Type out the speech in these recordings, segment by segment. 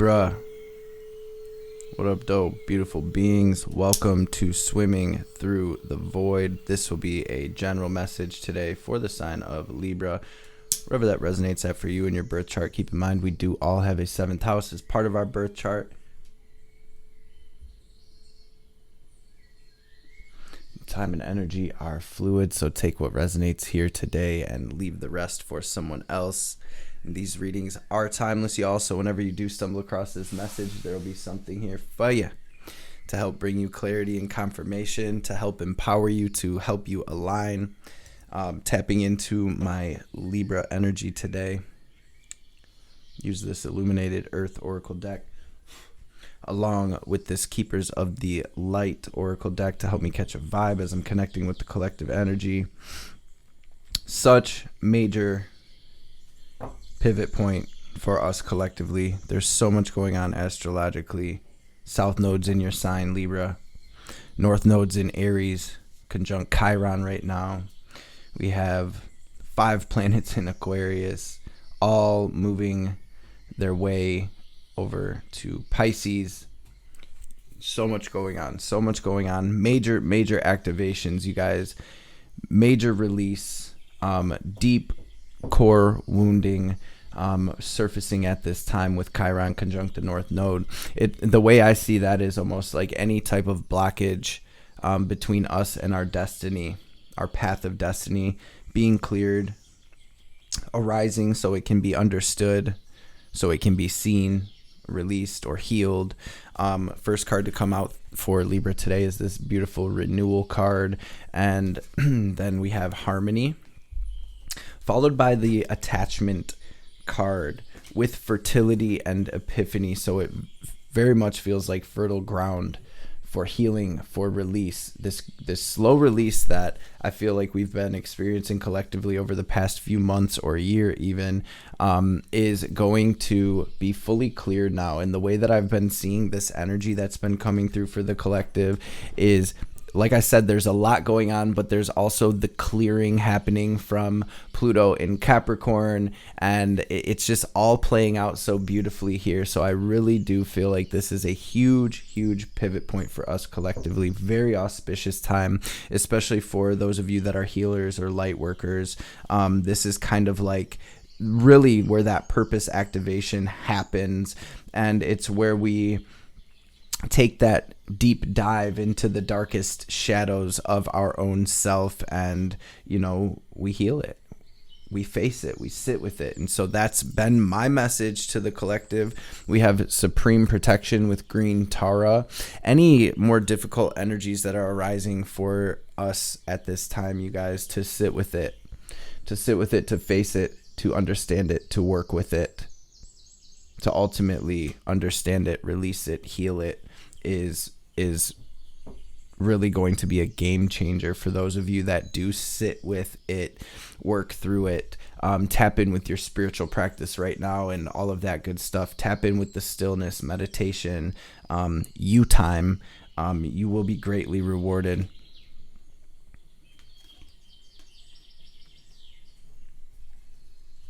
Libra. What up, dope, beautiful beings? Welcome to Swimming Through the Void. This will be a general message today for the sign of Libra. Wherever that resonates at for you in your birth chart, keep in mind we do all have a 7th house as part of our birth chart. Time and energy are fluid, so take what resonates here today and leave the rest for someone else. And these readings are timeless, y'all, so whenever you do stumble across this message, there will be something here for you to help bring you clarity and confirmation, to help empower you, to help you align. Tapping into my Libra energy today. Use this Illuminated Earth Oracle deck along with this Keepers of the Light Oracle deck to help me catch a vibe as I'm connecting with the collective energy. Such major pivot point for us collectively. There's so much going on astrologically. South node's in your sign, Libra. North node's in Aries, conjunct Chiron right now. We have 5 planets in Aquarius, all moving their way over to Pisces. So much going on. Major activations, you guys. Major release. Deep core wounding surfacing at this time with Chiron conjunct the North Node. The way I see that is almost like any type of blockage between us and our destiny, our path of destiny being cleared, arising so it can be understood, so it can be seen, released, or healed. First card to come out for Libra today is this beautiful renewal card, and then we have harmony, followed by the attachment card with fertility and epiphany. So it very much feels like fertile ground for healing, for release. This slow release that I feel like we've been experiencing collectively over the past few months or year even, is going to be fully cleared now. And the way that I've been seeing this energy that's been coming through for the collective is, like I said, there's a lot going on, but there's also the clearing happening from Pluto in Capricorn, and it's just all playing out so beautifully here. So I really do feel like this is a huge pivot point for us collectively. Very auspicious time, especially for those of you that are healers or light workers. This is kind of like really where that purpose activation happens, and it's where we take that deep dive into the darkest shadows of our own self, and we heal it, we face it, we sit with it. And so that's been my message to the collective. We have supreme protection with green Tara. Any more difficult energies that are arising for us at this time, you guys, to sit with it, to face it, to understand it, to work with it, to ultimately understand it, release it, heal it, is really going to be a game changer for those of you that do sit with it, work through it. Tap in with your spiritual practice right now and all of that good stuff. Tap in with the stillness, meditation, you time. You will be greatly rewarded.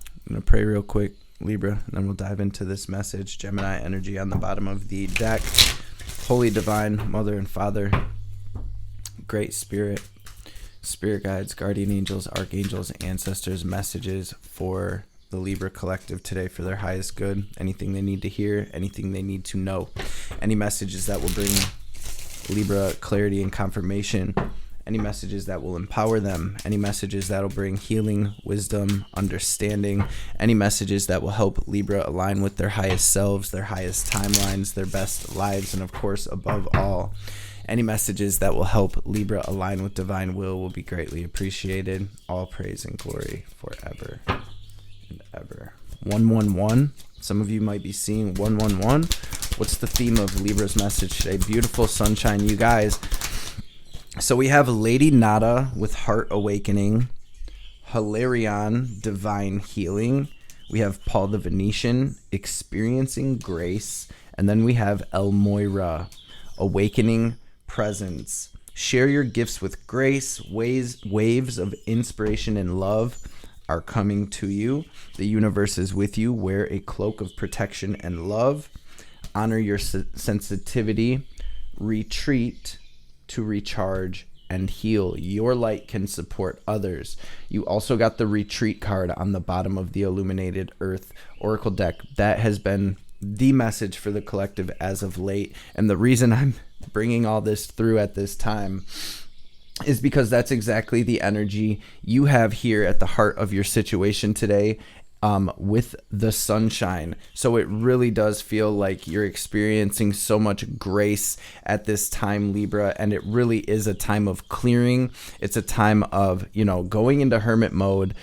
I'm going to pray real quick, Libra, and then we'll dive into this message. Gemini energy on the bottom of the deck. Holy Divine Mother and Father, Great Spirit, Spirit Guides, Guardian Angels, Archangels, Ancestors, messages for the Libra collective today for their highest good. Anything they need to hear, anything they need to know. Any messages that will bring Libra clarity and confirmation. Any messages that will empower them. Any messages that will bring healing, wisdom, understanding. Any messages that will help Libra align with their highest selves, their highest timelines, their best lives, and of course, above all, any messages that will help Libra align with divine will be greatly appreciated. All praise and glory forever and ever. 111. Some of you might be seeing 111. What's the theme of Libra's message today? Beautiful sunshine, you guys. So we have Lady Nada with Heart Awakening, Hilarion, Divine Healing. We have Paul the Venetian, Experiencing Grace. And then we have El Moira, Awakening Presence. Share your gifts with grace. Waves of inspiration and love are coming to you. The universe is with you. Wear a cloak of protection and love. honor your sensitivity, retreat to recharge and heal. Your light can support others. You also got the retreat card on the bottom of the Illuminated Earth Oracle deck. That has been the message for the collective as of late. And the reason I'm bringing all this through at this time is because that's exactly the energy you have here at the heart of your situation today. With the sunshine. So it really does feel like you're experiencing so much grace at this time, Libra, and it really is a time of clearing. It's a time of, going into hermit mode,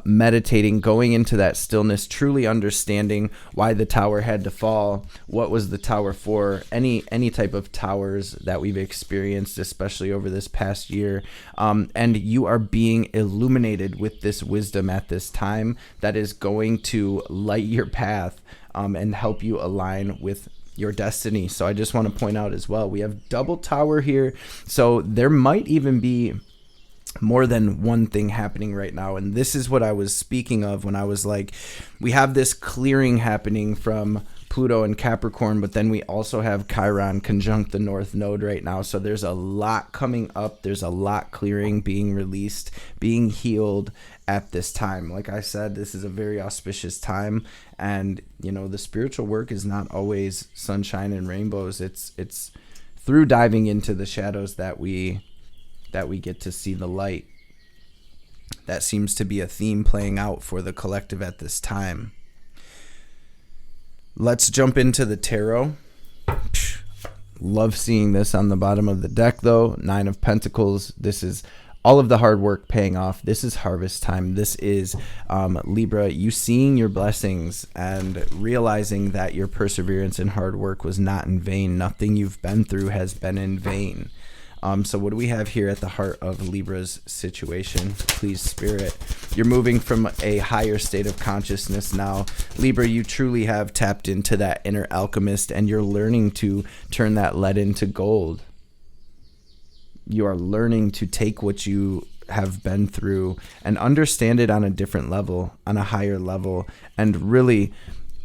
meditating, going into that stillness, truly understanding why the tower had to fall, what was the tower for, any type of towers that we've experienced, especially over this past year. And you are being illuminated with this wisdom at this time that is going to light your path and help you align with your destiny. So I just want to point out as well, we have double tower here. So there might even be more than one thing happening right now. And this is what I was speaking of when I was like, we have this clearing happening from Pluto and Capricorn, but then we also have Chiron conjunct the North Node right now. So there's a lot coming up. There's a lot clearing, being released, being healed at this time. Like I said, this is a very auspicious time. And, the spiritual work is not always sunshine and rainbows. It's through diving into the shadows that we get to see the light. That seems to be a theme playing out for the collective at this time. Let's jump into the tarot. Love seeing this on the bottom of the deck, though. 9 of Pentacles. This is all of the hard work paying off. This is harvest time. This is Libra, you seeing your blessings and realizing that your perseverance and hard work was not in vain. Nothing you've been through has been in vain. So what do we have here at the heart of Libra's situation? Please, Spirit. You're moving from a higher state of consciousness now. Libra, you truly have tapped into that inner alchemist, and you're learning to turn that lead into gold. You are learning to take what you have been through and understand it on a different level, on a higher level, and really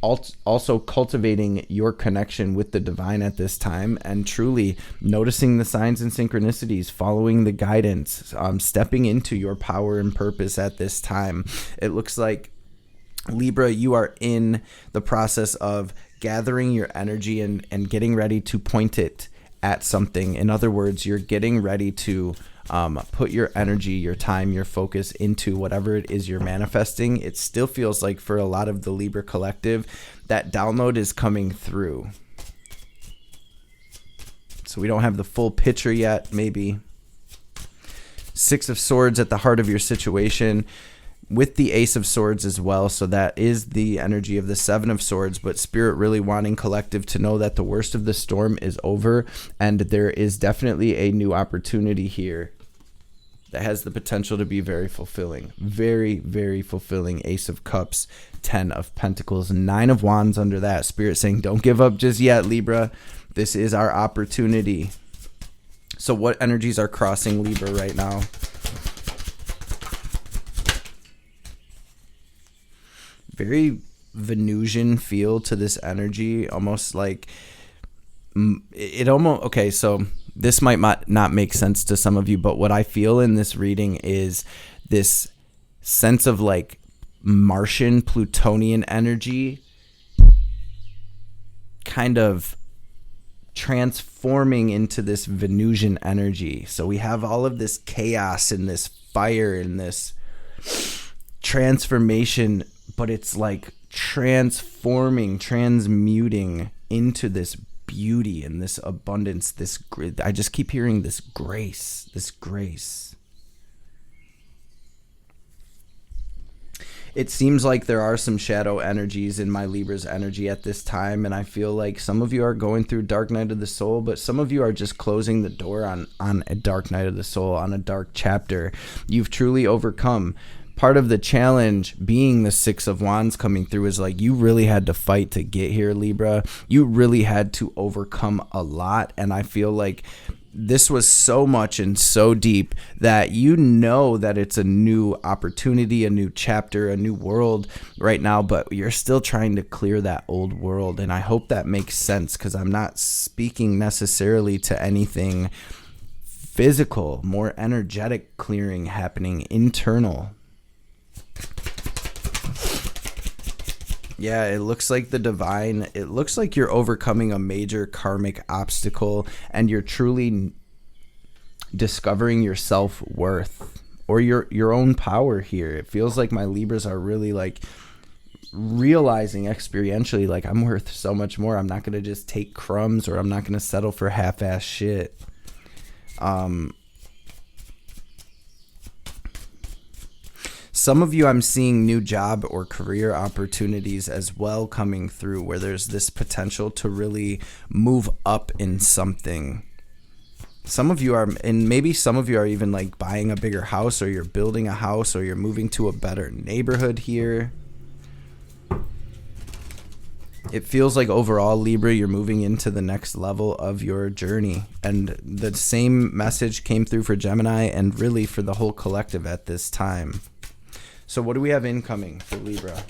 also cultivating your connection with the divine at this time, and truly noticing the signs and synchronicities, following the guidance, stepping into your power and purpose at this time. It looks like, Libra, you are in the process of gathering your energy and getting ready to point it at something. In other words, you're getting ready to put your energy, your time, your focus into whatever it is you're manifesting. It still feels like for a lot of the Libra collective, that download is coming through. So we don't have the full picture yet, maybe. 6 of Swords at the heart of your situation, with the Ace of Swords as well. So that is the energy of the 7 of Swords, but Spirit really wanting collective to know that the worst of the storm is over, and there is definitely a new opportunity here that has the potential to be very fulfilling. Very, very fulfilling. Ace of Cups, 10 of Pentacles, 9 of Wands under that. Spirit saying, don't give up just yet, Libra. This is our opportunity. So what energies are crossing Libra right now? Very Venusian feel to this energy, almost like it almost, okay, so this might not make sense to some of you, but what I feel in this reading is this sense of like Martian Plutonian energy kind of transforming into this Venusian energy. So we have all of this chaos and this fire and this transformation, but it's like transforming, transmuting into this beauty and this abundance, I just keep hearing this grace. It seems like there are some shadow energies in my Libra's energy at this time, and I feel like some of you are going through dark night of the soul, but some of you are just closing the door on a dark night of the soul, on a dark chapter. You've truly overcome. Part of the challenge being the 6 of Wands coming through is like you really had to fight to get here, Libra. You really had to overcome a lot, and I feel like this was so much and so deep that you know that it's a new opportunity, a new chapter, a new world right now, but you're still trying to clear that old world. And I hope that makes sense, because I'm not speaking necessarily to anything physical, more energetic clearing happening, internal. Yeah, it looks like the divine, it looks like you're overcoming a major karmic obstacle, and you're truly discovering your self-worth or your own power here. It feels like my Libras are really like realizing experientially, like, I'm worth so much more. I'm not going to just take crumbs, or I'm not going to settle for half-ass shit. Some of you, I'm seeing new job or career opportunities as well coming through, where there's this potential to really move up in something. Some of you are, and maybe some of you are even like buying a bigger house, or you're building a house, or you're moving to a better neighborhood here. It feels like overall, Libra, you're moving into the next level of your journey. And the same message came through for Gemini, and really for the whole collective at this time. So what do we have incoming for Libra?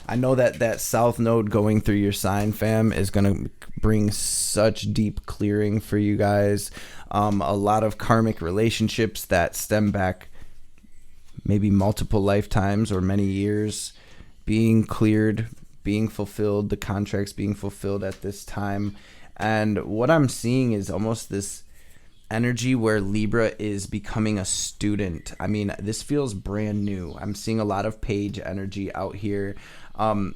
I know that south node going through your sign, fam, is going to bring such deep clearing for you guys. A lot of karmic relationships that stem back maybe multiple lifetimes or many years being cleared, being fulfilled, the contracts being fulfilled at this time. And what I'm seeing is almost this energy where Libra is becoming a student. I mean, this feels brand new. I'm seeing a lot of page energy out here. But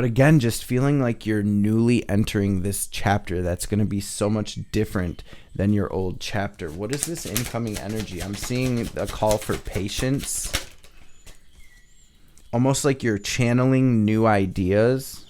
again, just feeling like you're newly entering this chapter that's going to be so much different than your old chapter. What is this incoming energy? I'm seeing a call for patience. Almost like you're channeling new ideas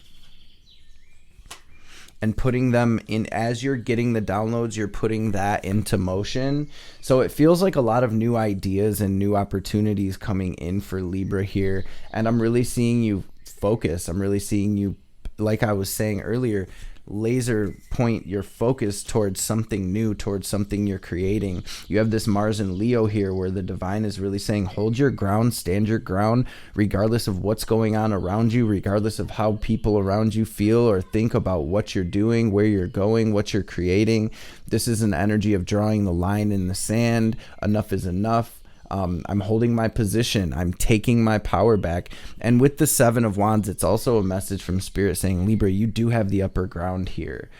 and putting them in. As you're getting the downloads, you're putting that into motion. So it feels like a lot of new ideas and new opportunities coming in for Libra here. And I'm really seeing you focus. I'm really seeing you, like I was saying earlier, laser point your focus towards something new, towards something you're creating. You have this Mars and Leo here, where the divine is really saying, hold your ground, stand your ground, regardless of what's going on around you, regardless of how people around you feel or think about what you're doing, where you're going, what you're creating. This is an energy of drawing the line in the sand. Enough is enough. I'm holding my position. I'm taking my power back. And with the Seven of Wands, it's also a message from Spirit saying, Libra, you do have the upper ground here.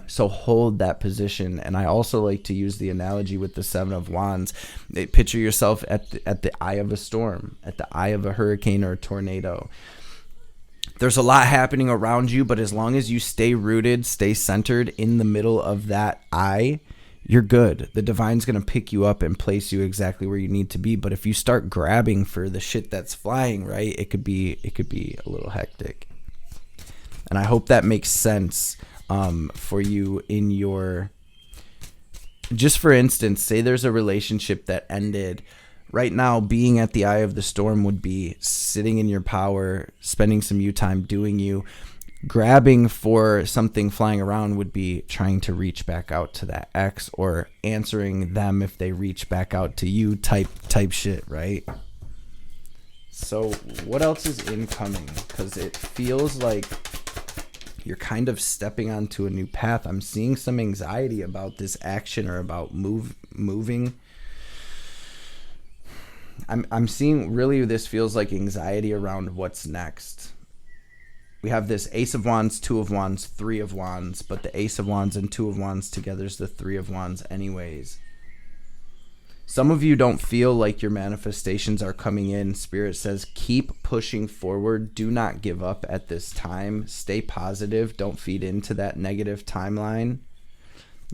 So hold that position. And I also like to use the analogy with the Seven of Wands. Picture yourself at the eye of a storm, at the eye of a hurricane or a tornado. There's a lot happening around you, but as long as you stay rooted, stay centered in the middle of that eye, you're good. The divine's going to pick you up and place you exactly where you need to be. But if you start grabbing for the shit that's flying, right, it could be a little hectic. And I hope that makes sense for you in your, just for instance, say there's a relationship that ended. Right now, being at the eye of the storm would be sitting in your power, spending some you time doing you. Grabbing for something flying around would be trying to reach back out to that ex, or answering them if they reach back out to you, type shit, right? So what else is incoming? Because it feels like you're kind of stepping onto a new path. I'm seeing some anxiety about this action, or about moving. I'm seeing, really, this feels like anxiety around what's next. We have this Ace of Wands, Two of Wands, Three of Wands, but the Ace of Wands and Two of Wands together is the Three of Wands anyways. Some of you don't feel like your manifestations are coming in. Spirit says, keep pushing forward. Do not give up at this time. Stay positive. Don't feed into that negative timeline.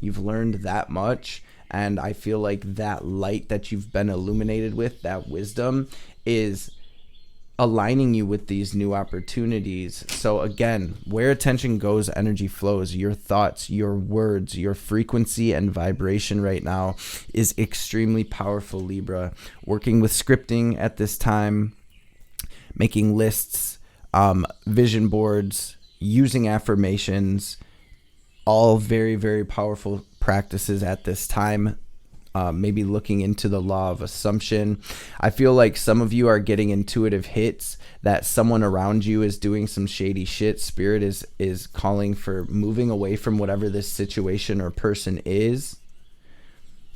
You've learned that much. And I feel like that light that you've been illuminated with, that wisdom, is aligning you with these new opportunities. So again, where attention goes, energy flows. Your thoughts, your words, your frequency and vibration right now is extremely powerful, Libra. Working with scripting at this time, making lists, vision boards, using affirmations, all very, very powerful practices at this time. Maybe looking into the law of assumption. I feel like some of you are getting intuitive hits that someone around you is doing some shady shit. Spirit is calling for moving away from whatever this situation or person is.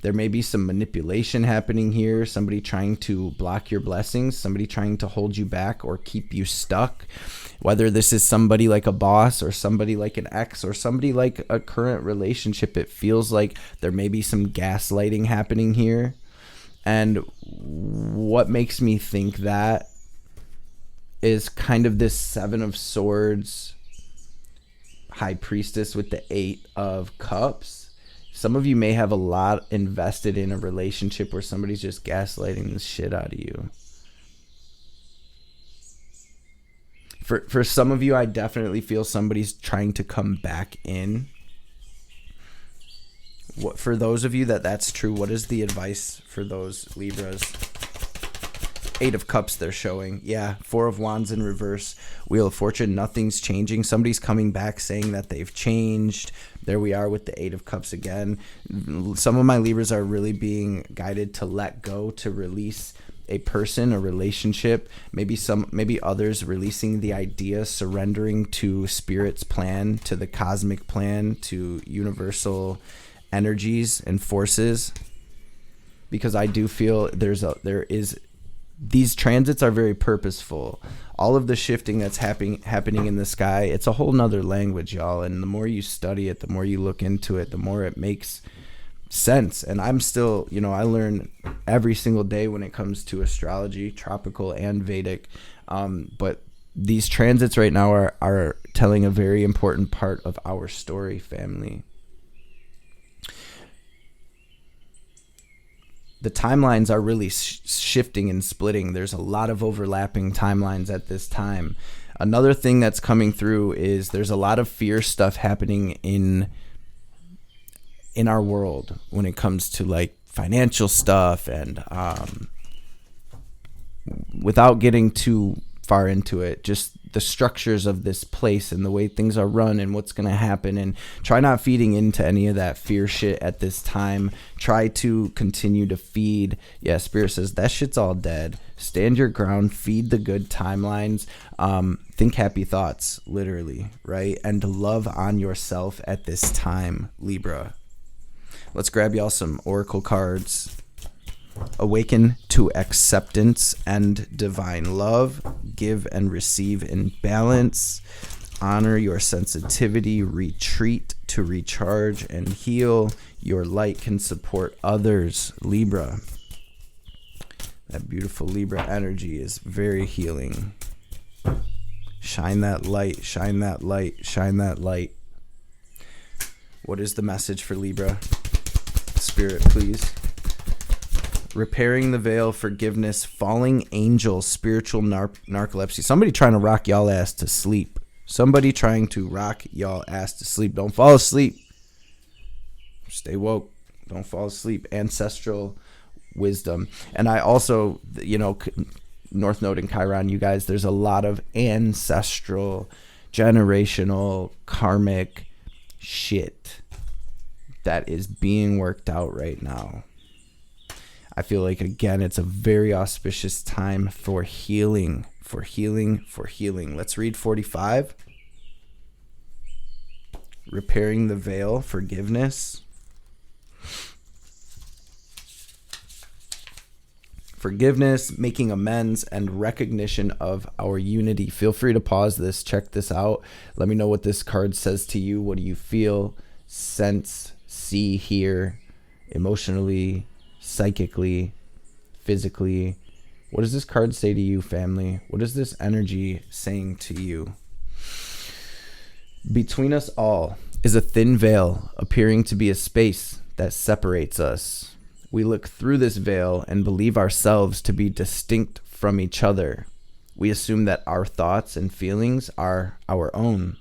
There may be some manipulation happening here. Somebody trying to block your blessings, somebody trying to hold you back or keep you stuck. Whether this is somebody like a boss or somebody like an ex or somebody like a current relationship, it feels like there may be some gaslighting happening here. And what makes me think that is kind of this Seven of Swords High Priestess with the Eight of Cups. Some of you may have a lot invested in a relationship where somebody's just gaslighting the shit out of you. For some of you, I definitely feel somebody's trying to come back in. For those of you that's true, what is the advice for those Libras? Eight of Cups they're showing. Yeah, Four of Wands in reverse. Wheel of Fortune, nothing's changing. Somebody's coming back saying that they've changed. There we are with the Eight of Cups again. Some of my Libras are really being guided to let go, to release a person, a relationship, maybe others releasing the idea, surrendering to Spirit's plan, to the cosmic plan, to universal energies and forces. Because I do feel these transits are very purposeful. All of the shifting that's happening in the sky, it's a whole nother language, y'all. And the more you study it, the more you look into it, the more it makes sense. And I'm still, I learn every single day when it comes to astrology, tropical and Vedic. But these transits right now are telling a very important part of our story, family. The timelines are really shifting and splitting. There's a lot of overlapping timelines at this time. Another thing that's coming through is there's a lot of fear stuff happening in our world when it comes to like financial stuff, and without getting too far into it, just the structures of this place and the way things are run and what's going to happen. And try not feeding into any of that fear shit at this time. Try to continue to feed. Yeah, Spirit says that shit's all dead. Stand your ground. Feed the good timelines. Think happy thoughts, literally, right? And love on yourself at this time, Libra. Let's grab y'all some oracle cards. Awaken to acceptance and divine love. Give and receive in balance. Honor your sensitivity. Retreat to recharge and heal. Your light can support others, Libra. That beautiful Libra energy is very healing. Shine that light, shine that light, shine that light. What is the message for Libra? Spirit, please. Repairing the veil, forgiveness, falling angels, spiritual narcolepsy. Somebody trying to rock y'all ass to sleep. Somebody trying to rock y'all ass to sleep. Don't fall asleep. Stay woke. Don't fall asleep. Ancestral wisdom. And I also, North Node and Chiron, you guys, there's a lot of ancestral, generational, karmic shit that is being worked out right now. I feel like, again, it's a very auspicious time for healing, for healing, for healing. Let's read 45. Repairing the veil, forgiveness. Forgiveness, making amends, and recognition of our unity. Feel free to pause this, check this out. Let me know what this card says to you. What do you feel, sense, see, hear, emotionally, psychically, physically? What does this card say to you, family? What is this energy saying to you? Between us all is a thin veil, appearing to be a space that separates us. We look through this veil and believe ourselves to be distinct from each other. We assume that our thoughts and feelings are our own.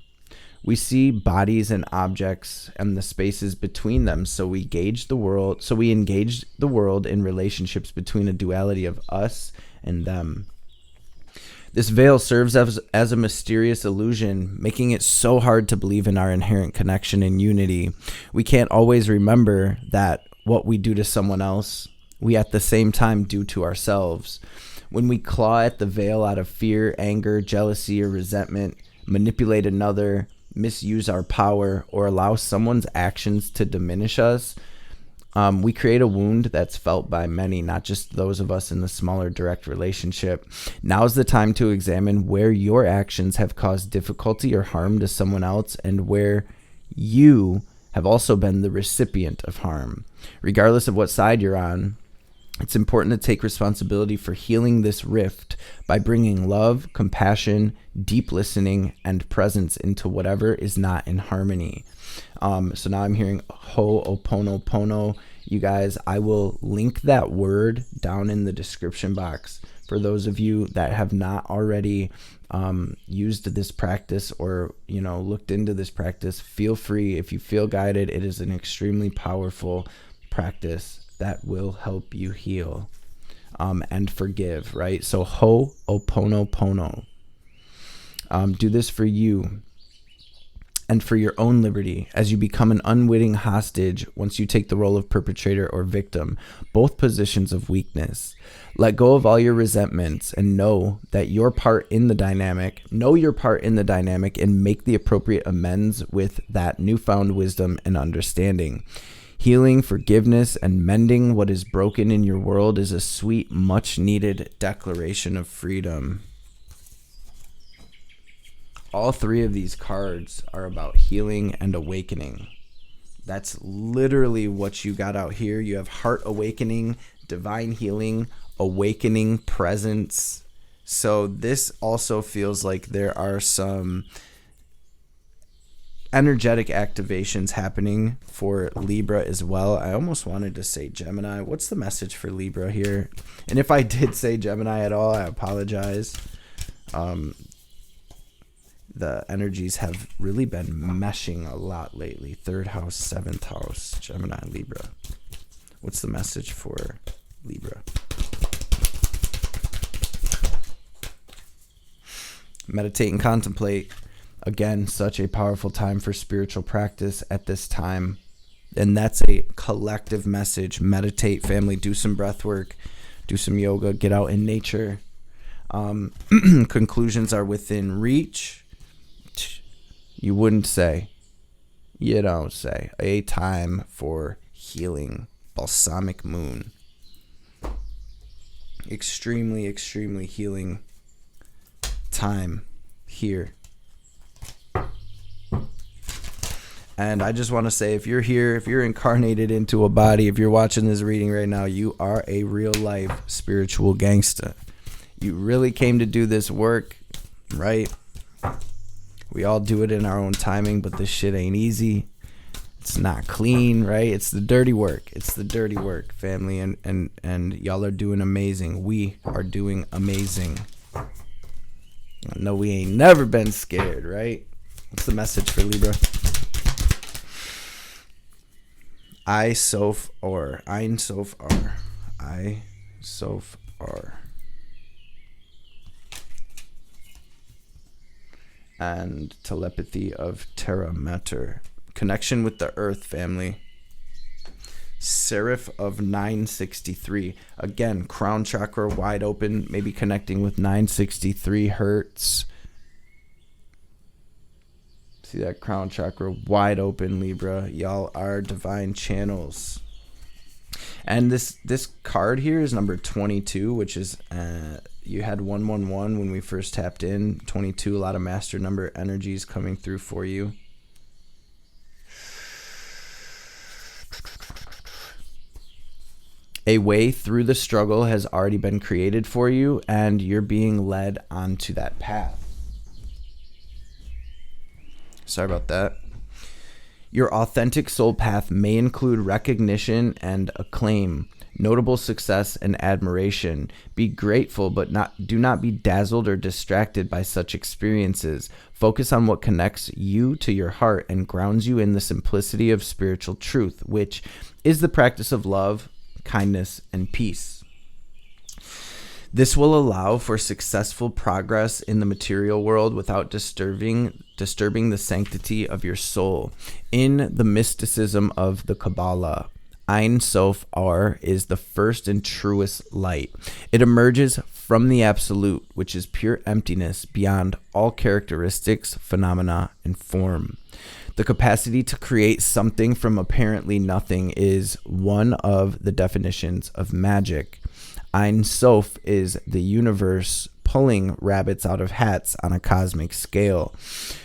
We see bodies and objects and the spaces between them, so we engage the world in relationships between a duality of us and them. This veil serves as a mysterious illusion, making it so hard to believe in our inherent connection and unity. We can't always remember that what we do to someone else, we at the same time do to ourselves. When we claw at the veil out of fear, anger, jealousy, or resentment, manipulate another, misuse our power, or allow someone's actions to diminish us, we create a wound that's felt by many, not just those of us in the smaller direct relationship. Now's the time to examine where your actions have caused difficulty or harm to someone else, and where you have also been the recipient of harm. Regardless of what side you're on, it's important to take responsibility for healing this rift by bringing love, compassion, deep listening, and presence into whatever is not in harmony. So now I'm hearing Ho'oponopono. You guys, I will link that word down in the description box for those of you that have not already used this practice or, looked into this practice. Feel free, if you feel guided. It is an extremely powerful practice that will help you heal and forgive, right? So Ho'oponopono. Do this for you and for your own liberty as you become an unwitting hostage once you take the role of perpetrator or victim, both positions of weakness. Let go of all your resentments and know your part in the dynamic, and make the appropriate amends with that newfound wisdom and understanding. Healing, forgiveness, and mending what is broken in your world is a sweet, much-needed declaration of freedom. All three of these cards are about healing and awakening. That's literally what you got out here. You have heart awakening, divine healing, awakening, presence. So this also feels like there are some energetic activations happening for Libra as well. I almost wanted to say Gemini. What's the message for Libra here? And if I did say Gemini at all, I apologize. The energies have really been meshing a lot lately. 3rd house, 7th house, Gemini, Libra. What's the message for Libra? Meditate and contemplate. Again, such a powerful time for spiritual practice at this time. And that's a collective message. Meditate, family. Do some breath work. Do some yoga. Get out in nature. Conclusions are within reach. You wouldn't say. You don't say. A time for healing. Balsamic moon. Extremely, extremely healing time here. And I just want to say, if you're here, if you're incarnated into a body, if you're watching this reading right now, you are a real life spiritual gangster. You really came to do this work, right? We all do it in our own timing, but this shit ain't easy. It's not clean, right? It's the dirty work. It's the dirty work, family. And y'all are doing amazing. We are doing amazing. I know we ain't never been scared, right? What's the message for Libra? I Sof Or. Ein Sof Ar. I Sof Ar. And telepathy of Terra Mater. Connection with the earth, family. Seraph of 963. Again, crown chakra wide open, maybe connecting with 963 hertz. See that crown chakra wide open, Libra. Y'all are divine channels. And this card here is number 22, which is you had 111 when we first tapped in. 22, a lot of master number energies coming through for you. A way through the struggle has already been created for you, and you're being led onto that path. Sorry about that. Your authentic soul path may include recognition and acclaim, notable success and admiration. Be grateful, but do not be dazzled or distracted by such experiences. Focus on what connects you to your heart and grounds you in the simplicity of spiritual truth, which is the practice of love, kindness, and peace. This will allow for successful progress in the material world without disturbing the sanctity of your soul. In the mysticism of the Kabbalah, Ein Sof Ar is the first and truest light. It emerges from the absolute, which is pure emptiness beyond all characteristics, phenomena, and form. The capacity to create something from apparently nothing is one of the definitions of magic. Ein Sof is the universe pulling rabbits out of hats on a cosmic scale,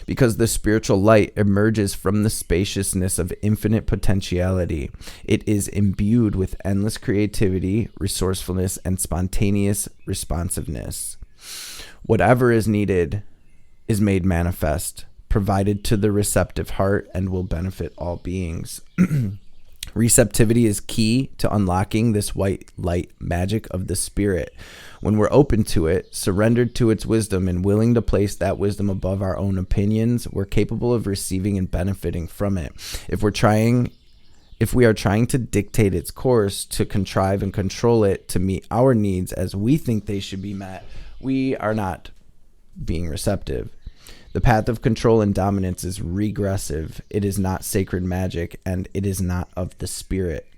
because the spiritual light emerges from the spaciousness of infinite potentiality. It is imbued with endless creativity, resourcefulness, and spontaneous responsiveness. Whatever is needed is made manifest, provided to the receptive heart, and will benefit all beings. Receptivity is key to unlocking this white light magic of the spirit. When we're open to it, surrendered to its wisdom, and willing to place that wisdom above our own opinions, we're capable of receiving and benefiting from it. If we are trying to dictate its course, to contrive and control it to meet our needs as we think they should be met, we are not being receptive. The path of control and dominance is regressive. It is not sacred magic, and it is not of the spirit.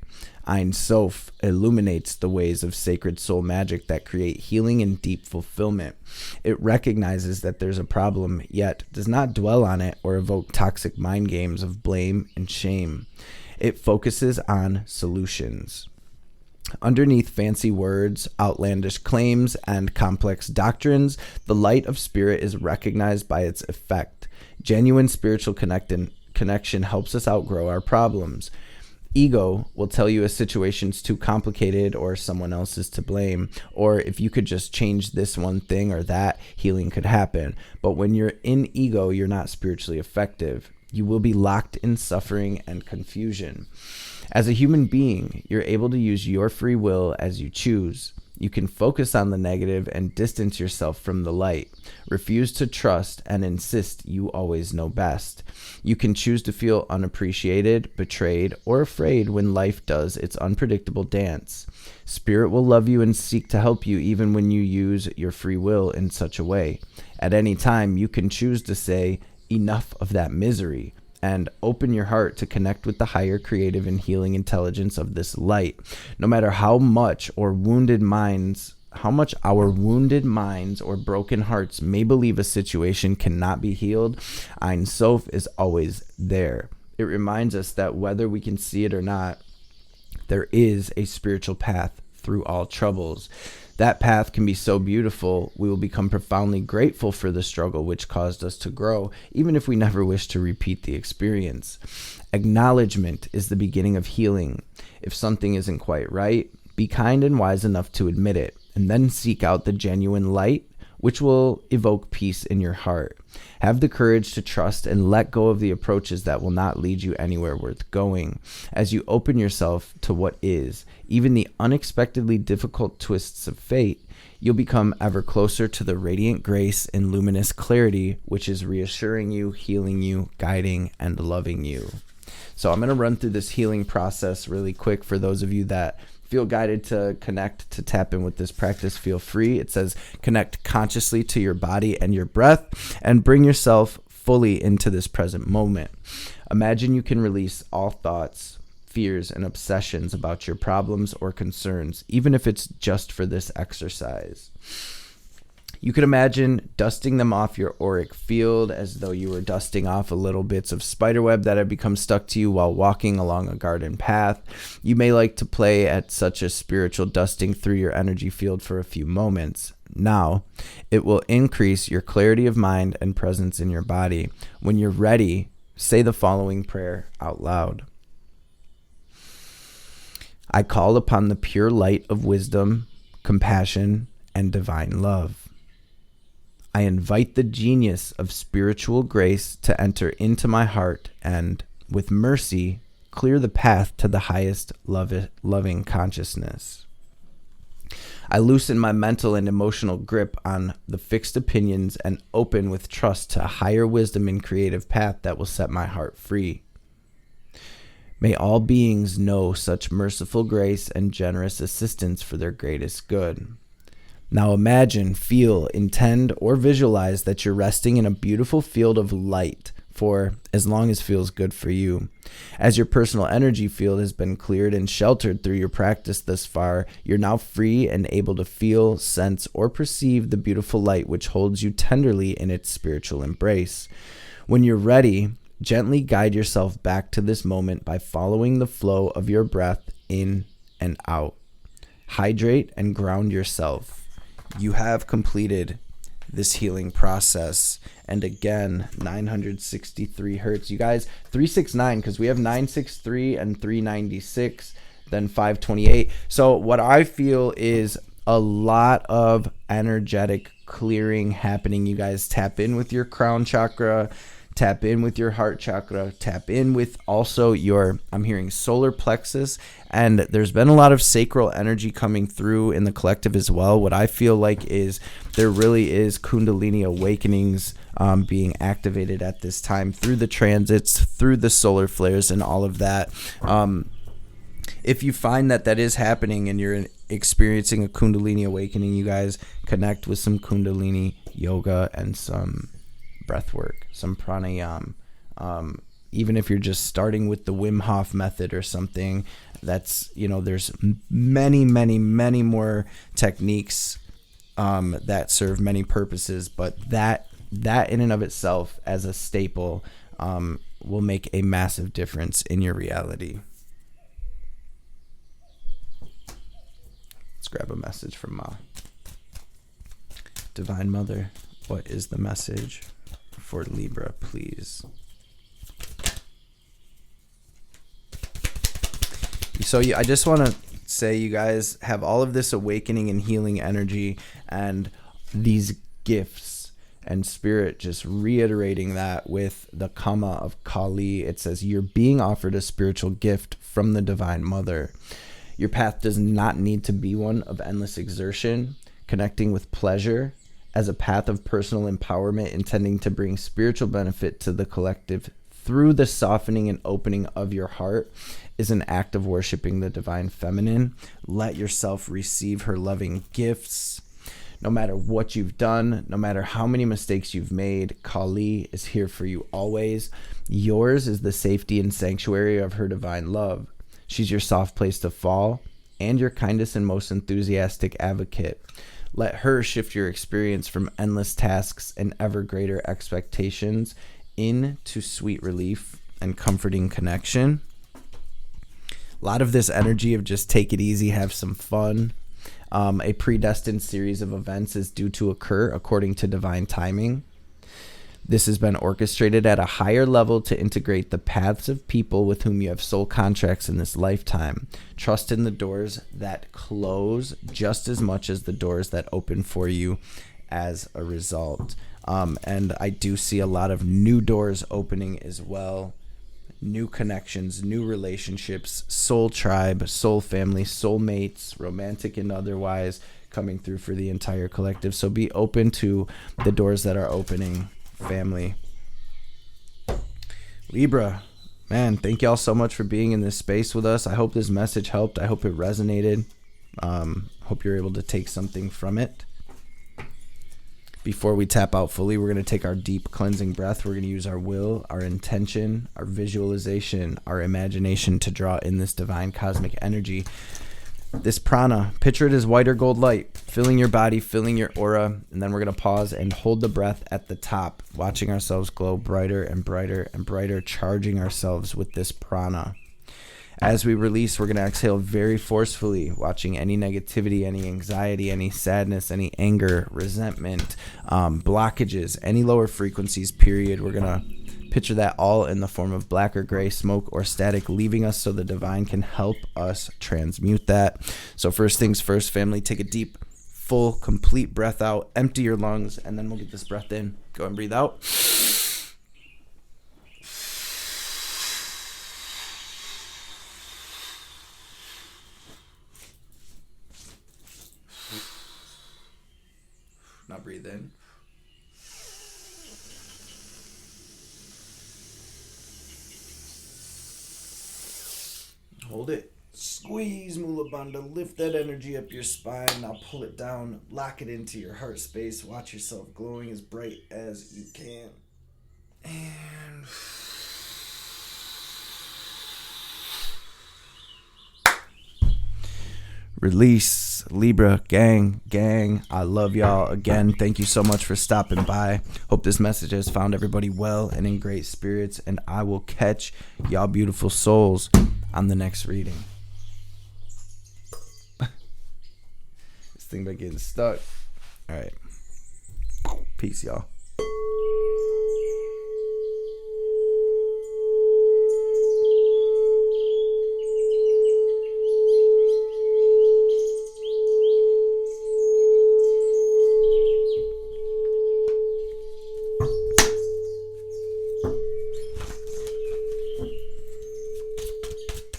Ein Sof illuminates the ways of sacred soul magic that create healing and deep fulfillment. It recognizes that there's a problem, yet does not dwell on it or evoke toxic mind games of blame and shame. It focuses on solutions. Underneath fancy words, outlandish claims, and complex doctrines, the light of spirit is recognized by its effect. Genuine spiritual connection helps us outgrow our problems. Ego will tell you a situation's too complicated, or someone else is to blame, or if you could just change this one thing or that, healing could happen. But when you're in ego, you're not spiritually effective. You will be locked in suffering and confusion. As a human being, you're able to use your free will as you choose. You can focus on the negative and distance yourself from the light. Refuse to trust and insist you always know best. You can choose to feel unappreciated, betrayed, or afraid when life does its unpredictable dance. Spirit will love you and seek to help you even when you use your free will in such a way. At any time, you can choose to say, "Enough of that misery," and open your heart to connect with the higher creative and healing intelligence of this light. No matter how much our wounded minds or broken hearts may believe a situation cannot be healed, Ein Sof is always there. It reminds us that whether we can see it or not, there is a spiritual path through all troubles. That path can be so beautiful, we will become profoundly grateful for the struggle which caused us to grow, even if we never wish to repeat the experience. Acknowledgement is the beginning of healing. If something isn't quite right, be kind and wise enough to admit it, and then seek out the genuine light, which will evoke peace in your heart. Have the courage to trust and let go of the approaches that will not lead you anywhere worth going. As you open yourself to what is, even the unexpectedly difficult twists of fate, you'll become ever closer to the radiant grace and luminous clarity, which is reassuring you, healing you, guiding, and loving you. So I'm going to run through this healing process really quick for those of you that feel guided to connect, to tap in with this practice. Feel free. It says connect consciously to your body and your breath and bring yourself fully into this present moment. Imagine you can release all thoughts, fears, and obsessions about your problems or concerns, even if it's just for this exercise. You can imagine dusting them off your auric field as though you were dusting off little bits of spiderweb that have become stuck to you while walking along a garden path. You may like to play at such a spiritual dusting through your energy field for a few moments. Now, it will increase your clarity of mind and presence in your body. When you're ready, say the following prayer out loud. I call upon the pure light of wisdom, compassion, and divine love. I invite the genius of spiritual grace to enter into my heart and, with mercy, clear the path to the highest loving consciousness. I loosen my mental and emotional grip on the fixed opinions and open with trust to a higher wisdom and creative path that will set my heart free. May all beings know such merciful grace and generous assistance for their greatest good. Now imagine, feel, intend, or visualize that you're resting in a beautiful field of light for as long as feels good for you. As your personal energy field has been cleared and sheltered through your practice thus far, you're now free and able to feel, sense, or perceive the beautiful light which holds you tenderly in its spiritual embrace. When you're ready, gently guide yourself back to this moment by following the flow of your breath in and out. Hydrate and ground yourself. You have completed this healing process. And again, 963 hertz. You guys, 369, because we have 963 and 396, then 528. So what I feel is a lot of energetic clearing happening. You guys tap in with your crown chakra, tap in with your heart chakra, tap in with also your, I'm hearing solar plexus, and there's been a lot of sacral energy coming through in the collective as well. What I feel like is there really is Kundalini awakenings being activated at this time through the transits, through the solar flares and all of that. If you find that that is happening and you're experiencing a Kundalini awakening, you guys connect with some Kundalini yoga and some breath work, some pranayama. Even if you're just starting with the Wim Hof method or something, that's, there's many more techniques that serve many purposes, but that in and of itself as a staple will make a massive difference in your reality. Let's grab a message from Ma. Divine Mother, what is the message for Libra, please? So I just want to say you guys have all of this awakening and healing energy and these gifts and spirit just reiterating that with the Kama of Kali. It says you're being offered a spiritual gift from the Divine Mother. Your path does not need to be one of endless exertion, connecting with pleasure as a path of personal empowerment, intending to bring spiritual benefit to the collective through the softening and opening of your heart is an act of worshiping the divine feminine. Let yourself receive her loving gifts. No matter what you've done, no matter how many mistakes you've made, Kali is here for you always. Yours is the safety and sanctuary of her divine love. She's your soft place to fall and your kindest and most enthusiastic advocate. Let her shift your experience from endless tasks and ever greater expectations into sweet relief and comforting connection. A lot of this energy of just take it easy, have some fun. A predestined series of events is due to occur according to divine timing. This has been orchestrated at a higher level to integrate the paths of people with whom you have soul contracts in this lifetime. Trust in the doors that close just as much as the doors that open for you as a result. And I do see a lot of new doors opening as well. New connections, new relationships, soul tribe, soul family, soul mates, romantic and otherwise, coming through for the entire collective. So be open to the doors that are opening, family. Libra, man, thank y'all so much for being in this space with us. I hope this message helped. I hope it resonated. Hope you're able to take something from it. Before we tap out fully, we're going to take our deep cleansing breath. We're going to use our will, our intention, our visualization, our imagination to draw in this divine cosmic energy. This prana, picture it as white or gold light, filling your body, filling your aura, and then we're going to pause and hold the breath at the top, watching ourselves glow brighter and brighter and brighter, charging ourselves with this prana. As we release, we're going to exhale very forcefully, watching any negativity, any anxiety, any sadness, any anger, resentment, blockages, any lower frequencies, period. We're going to picture that all in the form of black or gray smoke or static, leaving us so the divine can help us transmute that. So first things first, family, take a deep, full, complete breath out, empty your lungs, and then we'll get this breath in. Go and breathe out. Now breathe in. Hold it. Squeeze Mula Bandha. Lift that energy up your spine. Now pull it down. Lock it into your heart space. Watch yourself glowing as bright as you can. And release. Libra gang. I love y'all. Again, thank you so much for stopping by. Hope this message has found everybody well and in great spirits, and I will catch y'all beautiful souls on the next reading. This thing by getting stuck. All right. Peace, y'all.